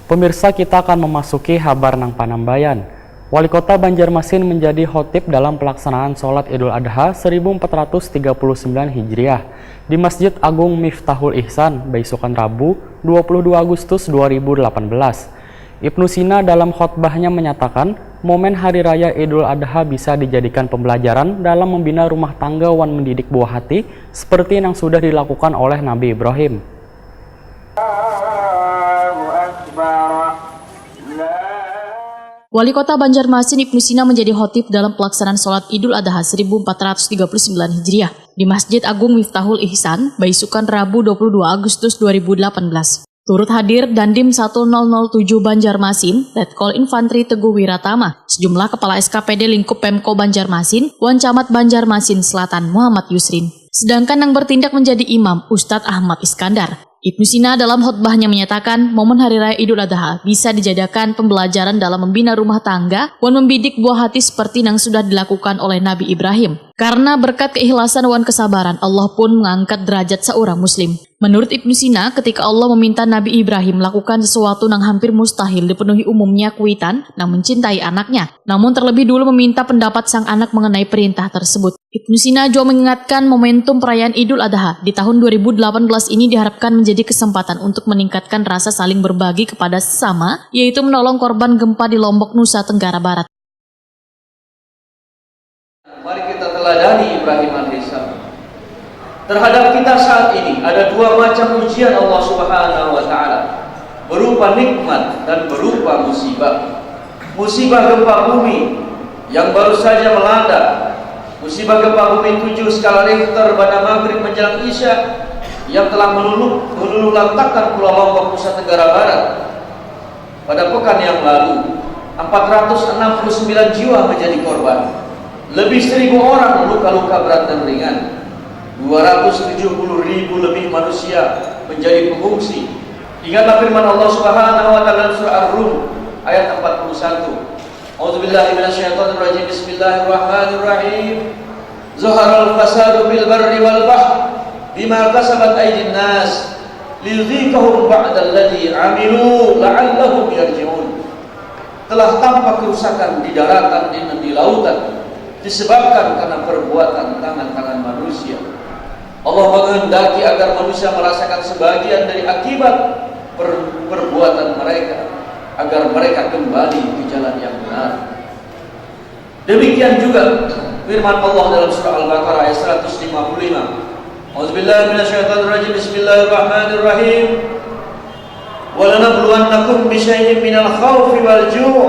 Pemirsa, kita akan memasuki Habar Nang Panambayan. Wali Kota Banjarmasin menjadi khotib dalam pelaksanaan sholat Idul Adha 1439 Hijriah di Masjid Agung Miftahul Ihsan, besokan Rabu 22 Agustus 2018. Ibnu Sina dalam khotbahnya menyatakan momen Hari Raya Idul Adha bisa dijadikan pembelajaran dalam membina rumah tangga wan mendidik buah hati seperti yang sudah dilakukan oleh Nabi Ibrahim. Wali Kota Banjarmasin Ibnu Sina menjadi khotib dalam pelaksanaan sholat Idul Adha 1439 Hijriah di Masjid Agung Miftahul Ihsan, besokan Rabu 22 Agustus 2018. Turut hadir Dandim 1007 Banjarmasin, Letkol Infantri Teguh Wiratama, sejumlah kepala SKPD lingkup Pemko Banjarmasin, Wan Camat Banjarmasin Selatan Muhammad Yusrin. Sedangkan yang bertindak menjadi imam Ustadz Ahmad Iskandar. Ibnu Sina dalam khotbahnya menyatakan momen Hari Raya Idul Adha bisa dijadikan pembelajaran dalam membina rumah tangga wan membidik buah hati seperti yang sudah dilakukan oleh Nabi Ibrahim. Karena berkat keikhlasan wan kesabaran, Allah pun mengangkat derajat seorang muslim. Menurut Ibnu Sina, ketika Allah meminta Nabi Ibrahim melakukan sesuatu yang hampir mustahil dipenuhi umumnya kuitan, yang mencintai anaknya. Namun terlebih dulu meminta pendapat sang anak mengenai perintah tersebut. Ibnu Sina juga mengingatkan momentum perayaan Idul Adha di tahun 2018 ini diharapkan menjadi kesempatan untuk meningkatkan rasa saling berbagi kepada sesama, yaitu menolong korban gempa di Lombok, Nusa Tenggara Barat. Mari kita teladani Ibrahim alaihissalam. Terhadap kita saat ini ada dua macam ujian Allah Subhanahu wa taala, berupa nikmat dan berupa musibah. Musibah gempa bumi yang baru saja melanda, musibah gempa bumi 7 skala Richter pada maghrib menjelang Isya yang telah meluluh lantakkan Pulau Lombok, Nusa Tenggara Barat. Pada pekan yang lalu 469 jiwa menjadi korban, lebih 1.000 orang luka-luka berat dan ringan, 270.000 lebih manusia menjadi pengungsi. Ingatlah firman Allah Subhanahu wa taala surah Ar-Rum ayat 41. A'udzubillahi minasyaitonirrajim. Bismillahirrahmanirrahim. Zaharal fasadu fil barri wal bahr bima kasabat aydin nas liyudhiqahum ba'dalladzi 'amilu la'allahum yarji'un. Telah tampak kerusakan di daratan dan di lautan disebabkan karena perbuatan tangan-tangan manusia. Allah menghendaki agar manusia merasakan sebagian dari akibat perbuatan mereka, agar mereka kembali ke jalan yang benar. Demikian juga firman Allah dalam surah Al-Baqarah ayat 155. A'udzubillahi minasyaitonirrajim. Bismillahirrahmanirrahim. وَلَنَبْلُوَنَّكُمْ بِشَيْءٍ مِنَ الْخَوْفِ وَالْجُوعِ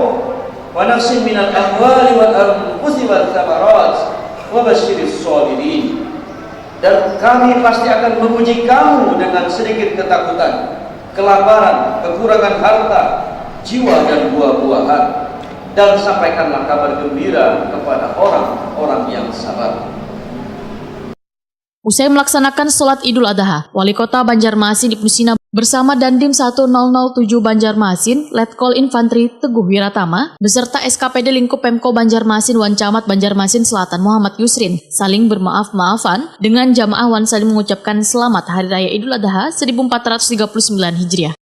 وَنَقْصٍ مِنَ الْأَمْوَالِ وَالْأَنفُسِ وَالثَّمَرَاتِ وَبَشِّرِ الصَّابِرِينَ. Dan kami pasti akan menguji kamu dengan sedikit ketakutan, kelaparan, kekurangan harta, jiwa dan buah-buahan, dan sampaikanlah kabar gembira kepada orang-orang yang sabar. Usai melaksanakan sholat Idul Adha, Wali Kota Banjarmasin Ibnu Sina bersama Dandim 1007 Banjarmasin, Letkol Infantri Teguh Wiratama, beserta SKPD lingkup Pemko Banjarmasin Wan Camat Banjarmasin Selatan Muhammad Yusrin saling bermaaf-maafan dengan jamaah wan saling mengucapkan selamat Hari Raya Idul Adha 1439 Hijriah.